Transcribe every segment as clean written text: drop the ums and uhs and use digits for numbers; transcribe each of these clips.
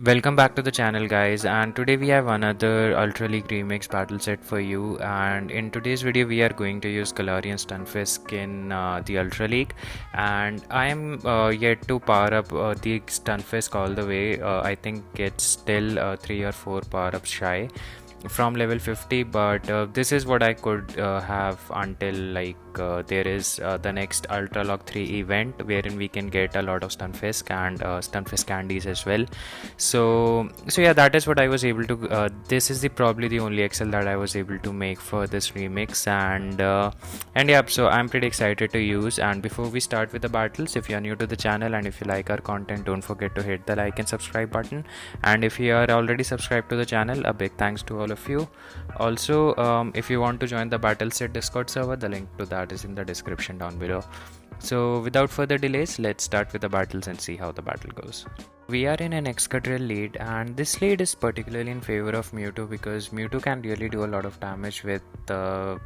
Welcome back to the channel, guys, and today we have another Ultra League Remix battle set for you. And in today's video we are going to use Galarian Stunfisk in the Ultra League, and I am yet to power up the Stunfisk all the way. I think it's still 3 or 4 power ups shy from level 50, but this is what I could have until there is the next Ultra Log 3 event wherein we can get a lot of Stunfisk and Stunfisk candies as well. So yeah, that is what I was able to this is probably the only XL that I was able to make for this remix, and yeah, so I'm pretty excited to use. And before we start with the battles, if you are new to the channel and if you like our content, don't forget to hit the like and subscribe button. And if you are already subscribed to the channel, a big thanks to all of you. Also, if you want to join the Battleset Discord server, the link to that is in the description down below. So without further delays, let's start with the battles and see how the battle goes. We are in an Excadrill Lead, and this lead is particularly in favor of Mewtwo because Mewtwo can really do a lot of damage with the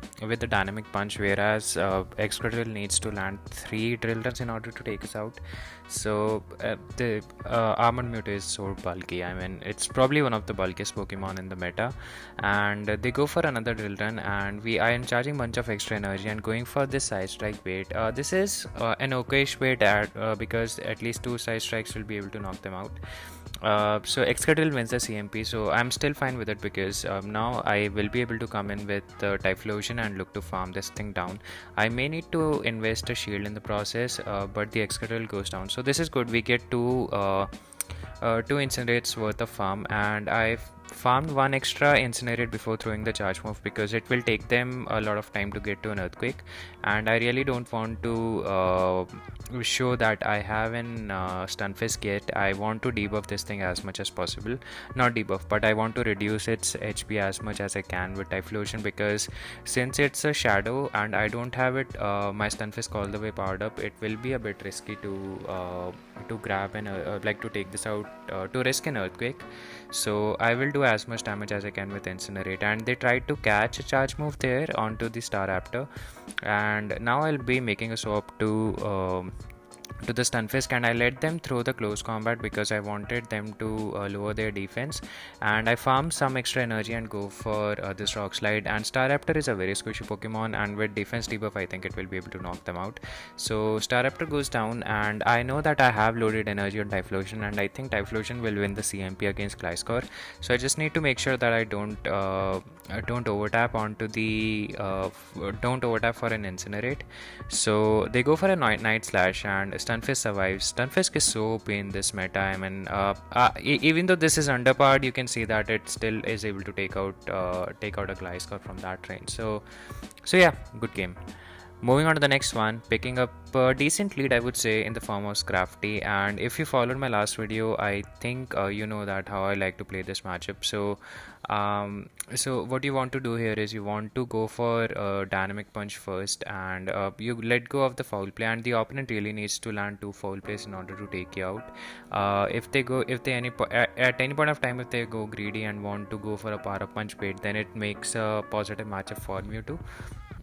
dynamic punch, whereas Excadrill needs to land 3 drill runs in order to take us out. So the armored Mewtwo is so bulky. I mean, it's probably one of the bulkiest Pokemon in the meta, and they go for another drill run, and I am charging bunch of extra energy and going for this side strike bait. This is an okayish bait because at least 2 side strikes will be able to knock them out. So Excadrill wins the CMP, so I'm still fine with it because now I will be able to come in with Typhlosion and look to farm this thing down. I may need to invest a shield in the process, but the Excadrill goes down, so this is good. We get 2 incinerates worth of farm, and I've farmed 1 extra incinerate before throwing the charge move because it will take them a lot of time to get to an earthquake, and I really don't want to show that I have an Stunfisk yet. I want to debuff this thing as much as possible. Not debuff, but I want to reduce its HP as much as I can with Typhlosion, because since it's a shadow and I don't have it my Stunfisk all the way powered up, it will be a bit risky to grab and to take this out, to risk an earthquake. So I will do as much damage as I can with Incinerate, and they tried to catch a charge move there onto the Staraptor, and now I'll be making a swap to the Stunfisk, and I let them throw the close combat because I wanted them to lower their defense, and I farm some extra energy and go for this Rock Slide. And Staraptor is a very squishy Pokemon, and with defense debuff I think it will be able to knock them out. So Staraptor goes down, and I know that I have loaded energy on Typhlosion, and I think Typhlosion will win the CMP against Gliscor. So I just need to make sure that I don't overtap onto the don't overtap for an Incinerate. So they go for a Night Slash, and Stunfisk survives. Stunfisk is so OP in this meta. I mean, even though this is underpowered, you can see that it still is able to take out a Gliscor from that range. So yeah, good game. Moving on to the next one, picking up a decent lead, I would say, in the form of Scrafty. And if you followed my last video, I think you know that how I like to play this matchup. So what you want to do here is you want to go for dynamic punch first, and you let go of the foul play, and the opponent really needs to land 2 foul plays in order to take you out. At any point of time, if they go greedy and want to go for a power up punch bait, then it makes a positive matchup for Mewtwo.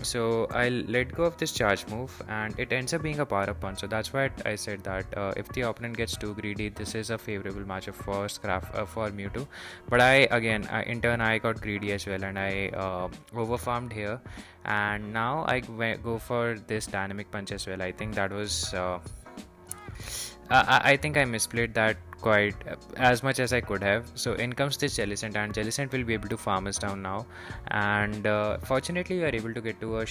So I'll let go of this charge move, and it ends up being a power up punch. So that's why I said that if the opponent gets too greedy, this is a favorable matchup for for Mewtwo. But in turn I got greedy as well, and I overfarmed here, and now I go for this dynamic punch as well. I think that was I think I misplayed that quite as much as I could have. So in comes this Jellicent, and Jellicent will be able to farm us down now, and fortunately we are able to get to a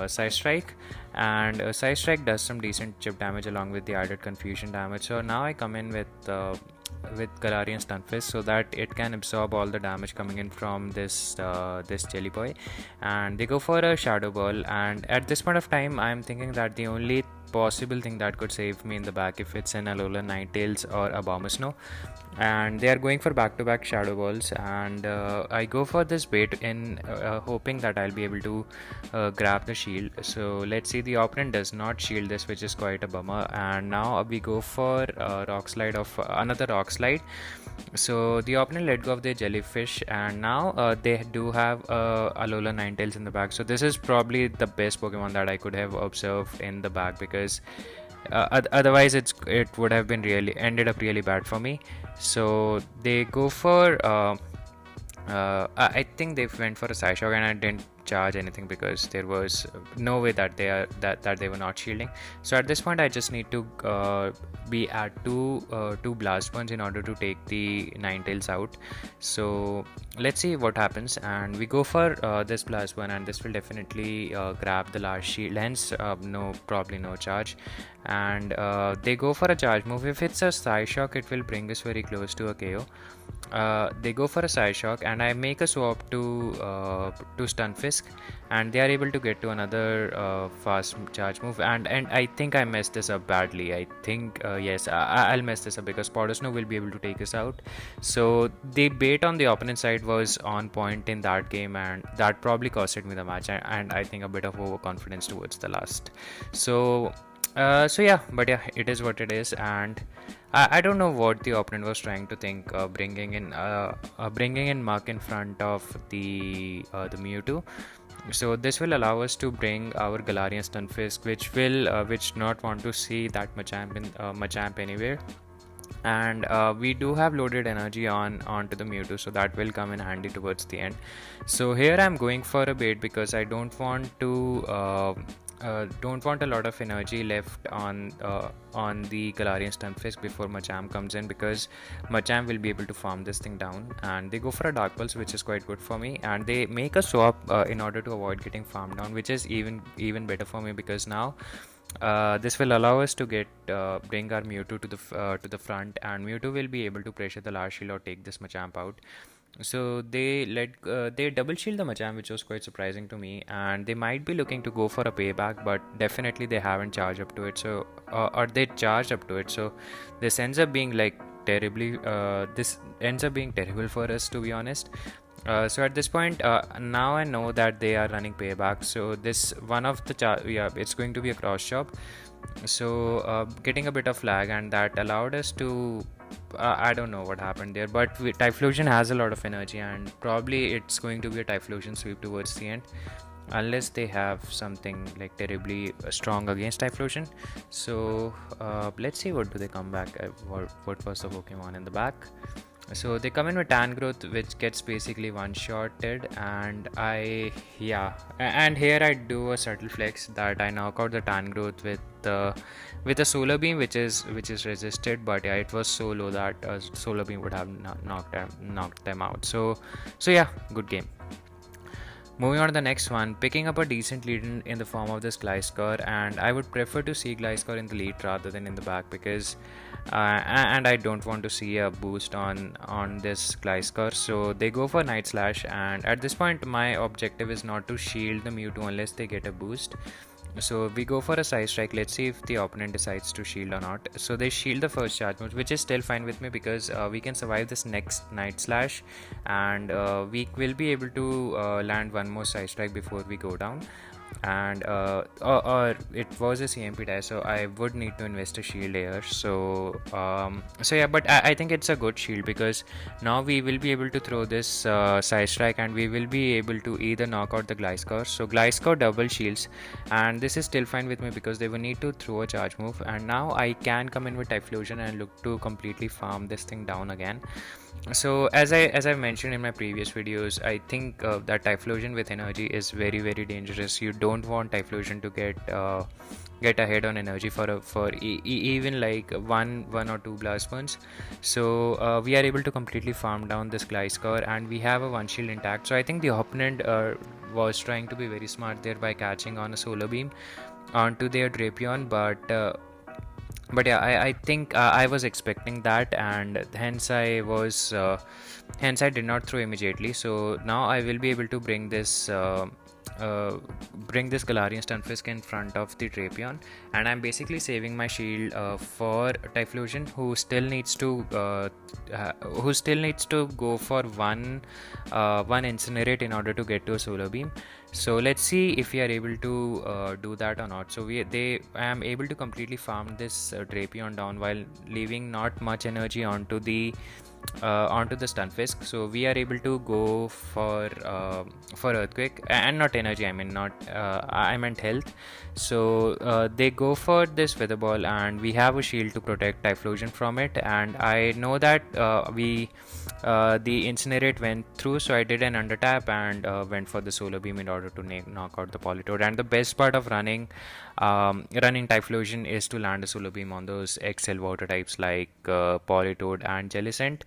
side strike, and side strike does some decent chip damage along with the added confusion damage. So now I come in with Galarian Stunfisk so that it can absorb all the damage coming in from this Jelly Boy, and they go for a Shadow Ball. And at this point of time I'm thinking that the only possible thing that could save me in the back if it's an Alolan, Ninetales or a Abomasnow, and they are going for back-to-back Shadow Balls, and I go for this bait in hoping that I'll be able to grab the shield. So let's see, the opponent does not shield this, which is quite a bummer, and now we go for Rock Slide of another Rock Slide. So the opponent let go of their Jellyfish, and now they do have Alolan Ninetales in the back. So this is probably the best Pokemon that I could have observed in the back, because Otherwise it would have been really ended up really bad for me. So they go for I think they went for a side shock, and I didn't charge anything because there was no way that that they were not shielding. So at this point I just need to be at two blast burns in order to take the Ninetales out. So let's see what happens, and we go for this blast burn, and this will definitely grab the last shield, hence probably no charge. And they go for a charge move. If it's a side shock, it will bring us very close to a KO. They go for a side shock, and I make a swap to Stunfisk, and they are able to get to another fast charge move. And I think I messed this up badly. I think yes, I'll mess this up because Podosno will be able to take us out. So the bait on the opponent side was on point in that game, and that probably costed me the match. And I think a bit of overconfidence towards the last. So yeah, but yeah, it is what it is. And I don't know what the opponent was trying to think, bringing in Muk in front of the Mewtwo. So this will allow us to bring our Galarian Stunfisk, which not want to see that Machamp anywhere. And we do have loaded energy onto the Mewtwo, so that will come in handy towards the end. So here I'm going for a bait because I don't want a lot of energy left on the Galarian Stunfisk before Machamp comes in, because Machamp will be able to farm this thing down. And they go for a Dark Pulse, which is quite good for me, and they make a swap in order to avoid getting farmed down, which is even better for me, because now this will allow us to bring our Mewtwo to the front, and Mewtwo will be able to pressure the last shield or take this Machamp out. So they double shield the Machamp, which was quite surprising to me, and they might be looking to go for a payback, but definitely they haven't charged up to it. So or they charged up to it. So this ends up being like terrible for us, to be honest. So at this point, now I know that they are running payback. So this one of the it's going to be a cross chop. So getting a bit of lag, and that allowed us to I don't know what happened there, but Typhlosion has a lot of energy, and probably it's going to be a Typhlosion sweep towards the end, unless they have something like terribly strong against Typhlosion. So let's see what do they come back. What was the Pokemon in the back? So they come in with Tangrowth, which gets basically one-shotted, and and here I do a subtle flex that I knock out the Tangrowth with a Solar Beam, which is resisted, but yeah, it was so low that a Solar Beam would have knocked them out. So yeah, good game. Moving on to the next one, picking up a decent lead in the form of this Gliscor, and I would prefer to see Gliscor in the lead rather than in the back, because and I don't want to see a boost on this Gliscor. So they go for Night Slash, and at this point my objective is not to shield the Mewtwo unless they get a boost. So we go for a Side Strike. Let's see if the opponent decides to shield or not. So they shield the first charge move, which is still fine with me, because we can survive this next Night Slash, and we will be able to land one more Side Strike before we go down. And or it was a CMP die, so I would need to invest a shield here. So yeah, but I think it's a good shield, because now we will be able to throw this Side Strike, and we will be able to either knock out the Gliscor. So Gliscor double shields, and this is still fine with me because they will need to throw a charge move, and now I can come in with Typhlosion and look to completely farm this thing down again. So as I mentioned in my previous videos, I think that Typhlosion with energy is very, very dangerous. You don't want Typhlosion to get ahead on energy for even like one or two blast burns. So we are able to completely farm down this Gliscor, and we have a one shield intact. So I think the opponent was trying to be very smart there by catching on a Solar Beam onto their Drapion, but yeah, I think I was expecting that, and hence I did not throw immediately. So now I will be able to bring this Galarian Stunfisk in front of the Drapion, and I'm basically saving my shield for Typhlosion, who still needs to go for one Incinerate in order to get to a Solar Beam. So let's see if we are able to do that or not. So I am able to completely farm this Drapion down while leaving not much energy onto the onto the Stunfisk. So we are able to go for Earthquake, and not energy. I mean not. I meant health. So they go for this Feather Ball, and we have a shield to protect Typhlosion from it. And I know that the Incinerate went through, so I did an Undertap and went for the Solar Beam in order to knock out the Politoed. And the best part of running Typhlosion is to land a Solar Beam on those XL water types like Politoed and Jellicent.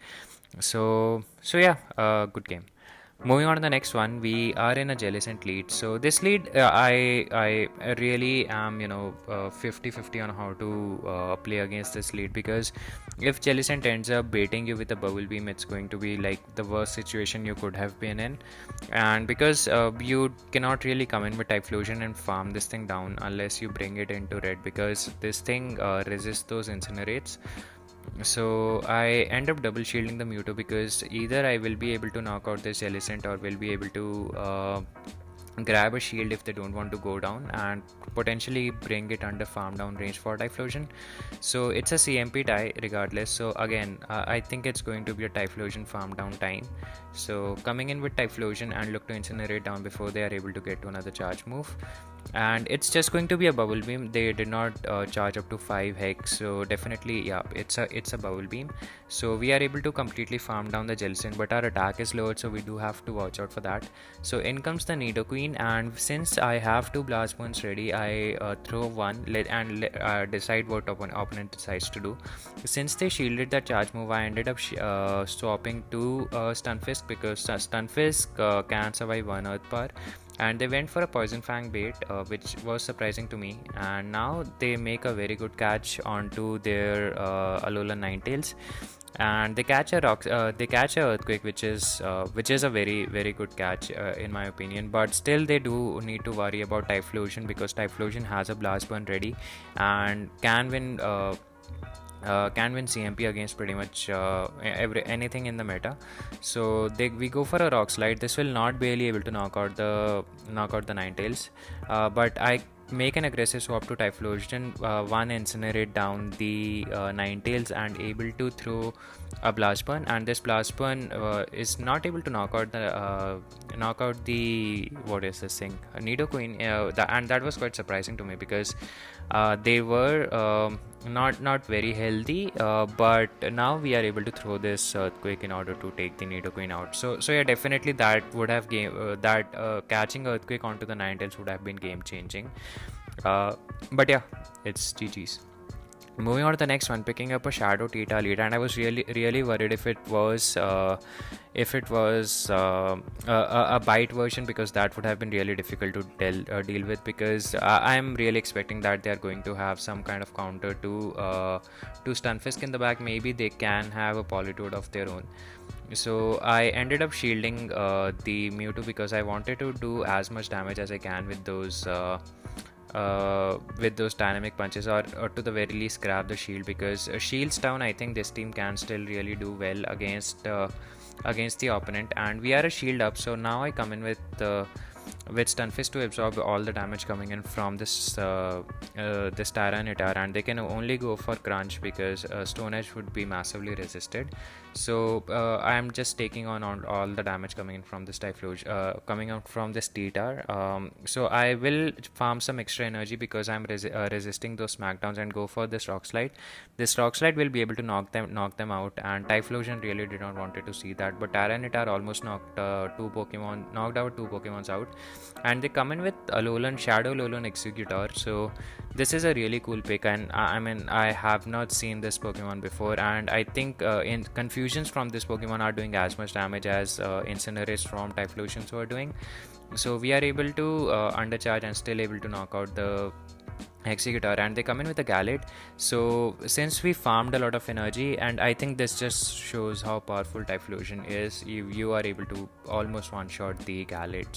So yeah, good game. Moving on to the next one, we are in a Jellicent lead. So this lead, I really am 50-50 on how to play against this lead, because if Jellicent ends up baiting you with a Bubble Beam, it's going to be like the worst situation you could have been in. And because you cannot really come in with Typhlosion and farm this thing down unless you bring it into red, because this thing resists those Incinerates. So I end up double shielding the Mewtwo, because either I will be able to knock out this Jellicent, or will be able to grab a shield if they don't want to go down, and potentially bring it under farm down range for Typhlosion. So it's a CMP tie regardless. So again, I think it's going to be a Typhlosion farm down time. So coming in with Typhlosion and look to incinerate down before they are able to get to another charge move. And it's just going to be a Bubble Beam. They did not charge up to 5 hex, so definitely, yeah, it's a Bubble Beam. So we are able to completely farm down the Jellicent, but our attack is lowered, so we do have to watch out for that. So in comes the Nidoqueen, and since I have 2 Blast Burns ready, I throw one and decide what opponent decides to do. Since they shielded that charge move, I ended up swapping to Stunfisk, because Stunfisk can survive 1 Earth Power. And they went for a Poison Fang bait, which was surprising to me. And now they make a very good catch onto their Alolan Ninetales, and they catch a Earthquake, which is a very, very good catch in my opinion. But still, they do need to worry about Typhlosion, because Typhlosion has a Blast Burn ready and can win CMP against pretty much anything in the meta. So we go for a Rock Slide. This will not be able to knock out the Ninetales, but I make an aggressive swap to Typhlosion, one Incinerate down the Ninetales, and able to throw a Blast Burn. And this Blast Burn is not able to knock out the what is this thing, Nidoqueen, and that was quite surprising to me, because they were not very healthy, but now we are able to throw this Earthquake in order to take the Nidoqueen out. So yeah, definitely that would have catching Earthquake onto the Ninetales would have been game changing. But yeah, it's GG's. Moving on to the next one, picking up a Shadow Tita lead, and I was really worried if it was a bite version, because that would have been really difficult to deal with, because I'm really expecting that they are going to have some kind of counter to Stunfisk in the back. Maybe they can have a Politoed of their own. So I ended up shielding the Mewtwo, because I wanted to do as much damage as I can with those dynamic punches, or to the very least grab the shield, because shields down, I think this team can still really do well against the opponent. And we are a shield up, so now I come in with Stunfisk to absorb all the damage coming in from this Tyranitar, and they can only go for Crunch, because Stone Edge would be massively resisted. So I am just taking on all the damage coming in from this Typhlosion, coming out from this T-Tar. So I will farm some extra energy, because I'm resisting those smackdowns, and go for this Rock Slide. This Rock Slide will be able to knock them out, and Typhlosion really did not wanted to see that, but Tyranitar almost knocked out 2 Pokemons out. And they come in with Alolan, Shadow Alolan Executor. So this is a really cool pick, and I have not seen this Pokemon before, and I think in confusions from this Pokemon are doing as much damage as Incinerates from Typhlosions were doing. So we are able to undercharge and still able to knock out the Executor, and they come in with a Galate. So since we farmed a lot of energy, and I think this just shows how powerful Typhlosion is, you are able to almost one-shot the Galate.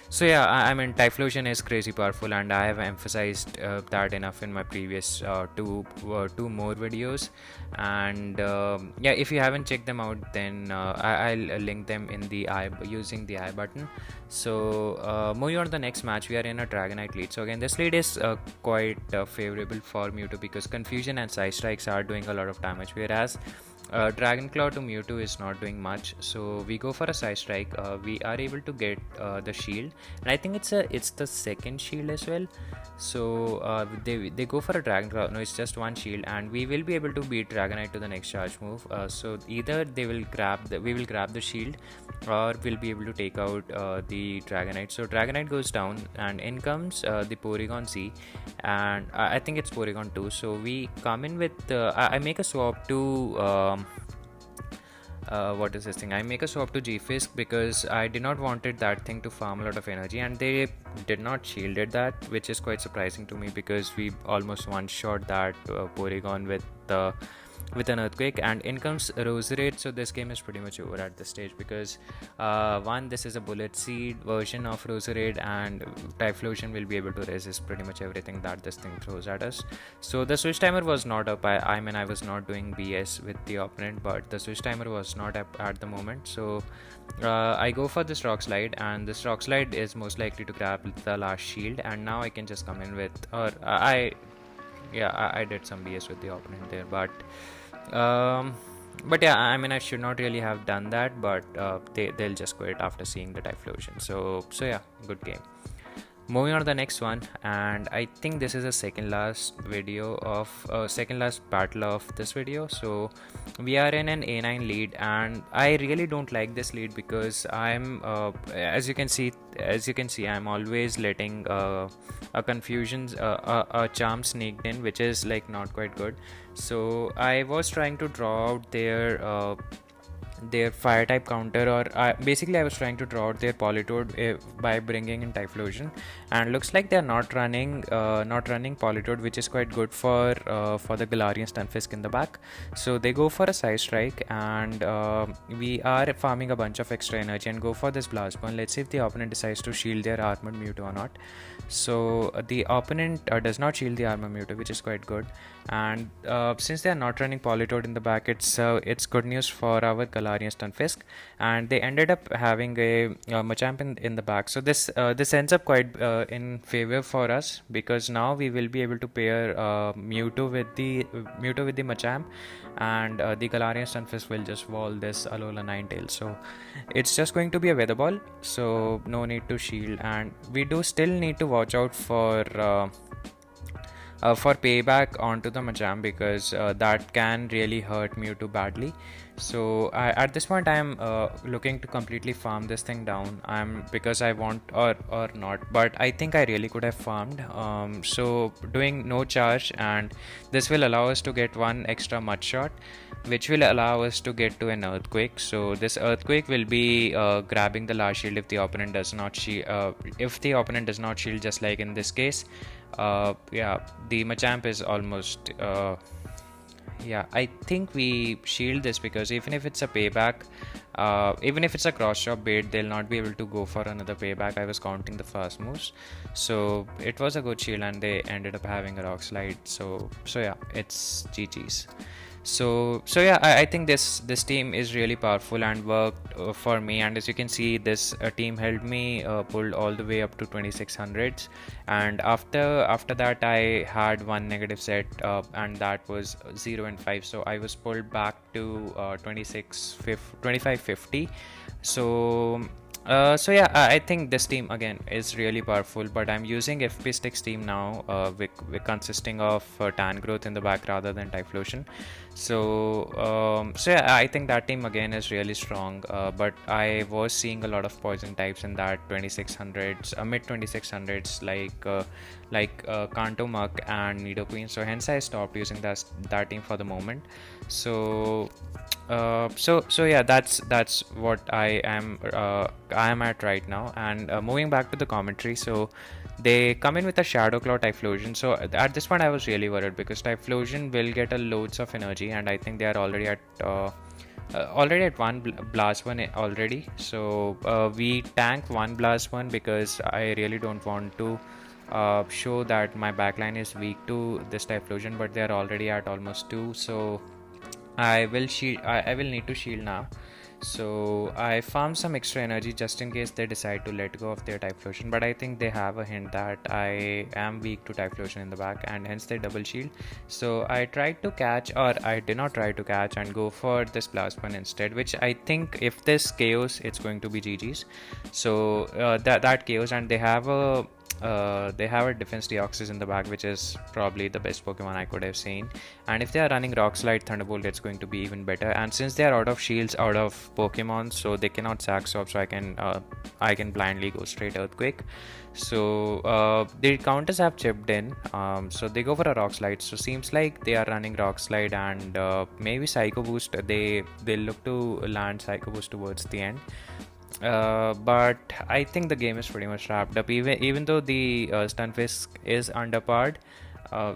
So yeah, I mean, Typhlosion is crazy powerful, and I have emphasized that enough in my previous two more videos. And yeah, if you haven't checked them out, then I'll link them in the using the I button. So moving on to the next match, we are in a Dragonite lead. So again, this lead is quite favorable for Mewtwo, because Confusion and Side Strikes are doing a lot of damage, whereas Dragon Claw to Mewtwo is not doing much, so we go for a Side Strike. We are able to get the shield, and I think it's the second shield as well. So they go for a Dragon Claw. No, it's just one shield, and we will be able to beat Dragonite to the next charge move. So either we will grab the shield, or we'll be able to take out the Dragonite. So Dragonite goes down, and in comes the Porygon Z, and I think it's Porygon 2. So we come in with I make a swap to what is this thing? I make a swap to GFisk because I did not wanted that thing to farm a lot of energy, and they did not shielded that, which is quite surprising to me because we almost one-shot that Porygon with an Earthquake, and in comes Roserade. So this game is pretty much over at this stage because one, this is a Bullet Seed version of Roserade, and Typhlosion will be able to resist pretty much everything that this thing throws at us. So the switch timer was not up. I mean, I was not doing BS with the opponent, but the switch timer was not up at the moment. So I go for this Rock Slide, and this Rock Slide is most likely to grab the last shield, and now I can just come in with, or I did some BS with the opponent there, but yeah, I mean, I should not really have done that, but they'll just quit after seeing the Typhlosion. So yeah, good game. Moving on to the next one, and I think this is the second last battle of this video. So we are in an A9 lead, and I really don't like this lead because I'm as you can see I'm always letting a charm sneaked in, which is like not quite good. So I was trying to draw out their fire type counter, or basically I was trying to draw out their Politoed by bringing in Typhlosion, and looks like they're not running Politoed, which is quite good for the Galarian Stunfisk in the back. So they go for a Side Strike, and we are farming a bunch of extra energy and go for this Blast Burn. Let's see if the opponent decides to shield their armored Mewtwo or not. So the opponent does not shield the armored Mewtwo, which is quite good, and since they are not running Politoed in the back, it's good news for our Galarian Stunfisk, and they ended up having a Machamp in the back. So this ends up quite in favor for us, because now we will be able to pair Mewtwo with the Machamp, and the Galarian Stunfisk will just wall this Alolan Ninetales. So it's just going to be a Weather Ball, so no need to shield, and we do still need to watch out for payback onto the Machamp, because that can really hurt Mewtwo badly. So at this point I am looking to completely farm this thing down, because I want, or not, but I think I really could have farmed. So doing no charge, and this will allow us to get one extra Mud Shot, which will allow us to get to an Earthquake. So this Earthquake will be grabbing the last shield if the opponent does not shield, just like in this case. Yeah, the Machamp is almost I think we shield this, because even if it's a payback, even if it's a cross chop bait, they'll not be able to go for another payback. I was counting the fast moves, so it was a good shield, and they ended up having a Rock Slide. So yeah, it's GG's. So yeah, I think this team is really powerful and worked for me, and as you can see, this team held me pulled all the way up to 2600s, and after that I had one negative set, and that was 0 and 5, so I was pulled back to 2550. So yeah, I think this team again is really powerful, but I'm using FP Sticks team now, consisting of Tan Growth in the back rather than Typhlosion. So yeah, I think that team again is really strong, but I was seeing a lot of poison types in that 2600s, mid 2600s, like Kanto, Muk and Nidoqueen. So hence I stopped using that team for the moment. So yeah, that's what I am at right now. And moving back to the commentary, so they come in with a Shadow Claw Typhlosion. So at this point I was really worried, because Typhlosion will get a loads of energy, and I think they are already at one Blast One already. So we tank one Blast One, because I really don't want to show that my backline is weak to this Typhlosion, but they are already at almost 2. So I will need to shield now. So I farmed some extra energy just in case they decide to let go of their Typhlosion, but I think they have a hint that I am weak to Typhlosion in the back, and hence they double shield. So I tried to catch, or I did not try to catch, and go for this Blast One instead, which I think if this KOs, it's going to be GG's. So that KOs, and they have a defense Deoxys in the back, which is probably the best Pokemon I could have seen. And if they are running Rock Slide, Thunderbolt, it's going to be even better. And since they are out of shields, out of Pokemon, so they cannot Sack Swap, so I can blindly go straight Earthquake. So the counters have chipped in, so they go for a Rock Slide. So seems like they are running Rock Slide and maybe Psycho Boost. They'll look to land Psycho Boost towards the end. But I think the game is pretty much wrapped up. Even though the Stunfisk is underpowered,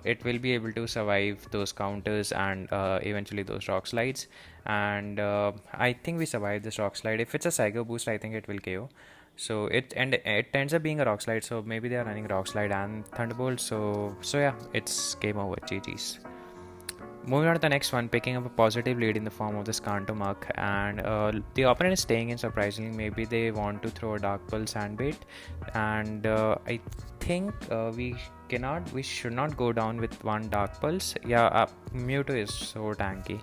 it will be able to survive those counters and eventually those Rock Slides. And I think we survived this Rock Slide. If it's a Psycho Boost, I think it will KO. So it ends up being a Rock Slide. So maybe they are running Rock Slide and Thunderbolt. So yeah, it's game over. GG's. Moving on to the next one, picking up a positive lead in the form of the Muk, and the opponent is staying in surprisingly. Maybe they want to throw a Dark Pulse Sandbait, and I think we should not go down with one Dark Pulse. Yeah, Mewtwo is so tanky.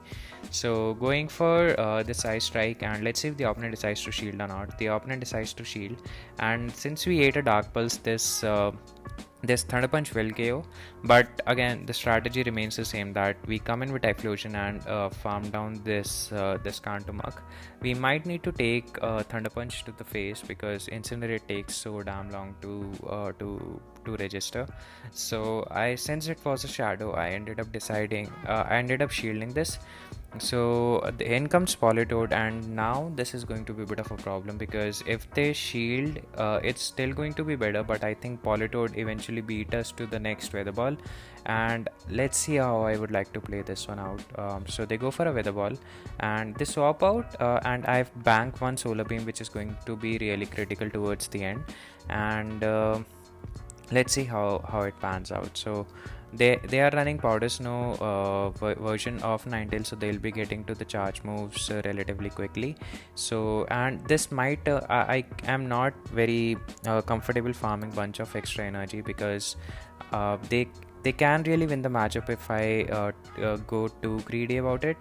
So going for this Ice Strike, and let's see if the opponent decides to shield or not. The opponent decides to shield, and since we ate a Dark Pulse, this Thunder Punch will KO, but again the strategy remains the same, that we come in with Typhlosion and farm down this Muk. We might need to take Thunder Punch to the face because Incinerate takes so damn long to register. So since it was a Shadow, I ended up shielding this. So in comes Politoed, and now this is going to be a bit of a problem because if they shield, it's still going to be better, but I think Politoed eventually beat us to the next Weather Ball, and let's see how I would like to play this one out. So they go for a Weather Ball and they swap out, and I've banked one Solar Beam, which is going to be really critical towards the end, and let's see how it pans out. So they are running Powder Snow version of Ninetales, so they'll be getting to the charge moves relatively quickly. So, and this might I am not very comfortable farming bunch of extra energy because they can really win the matchup if I go too greedy about it.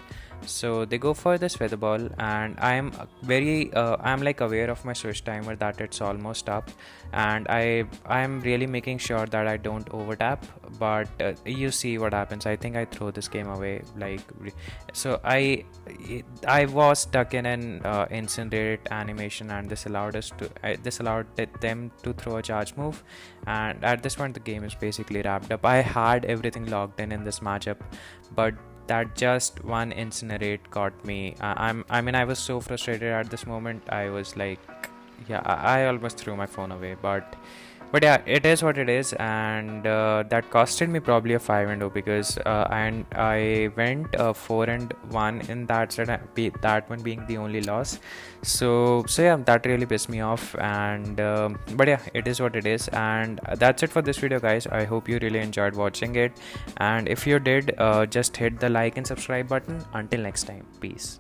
So they go for this Feather Ball, and I'm like aware of my switch timer that it's almost up, and I'm really making sure that I don't over tap, but you see what happens. I think I throw this game away, so I was stuck in an Incinerate animation, and this allowed them to throw a charge move, and at this point the game is basically wrapped up. I had everything logged in this matchup, but that just one Incinerate got me. I was so frustrated at this moment. I was like, yeah, I almost threw my phone away, but yeah, it is what it is, and that costed me probably a 5-0 because and I went 4-1 in that set, that one being the only loss. So yeah, that really pissed me off, and but yeah, it is what it is, and that's it for this video, guys. I hope you really enjoyed watching it, and if you did, just hit the like and subscribe button. Until next time, peace.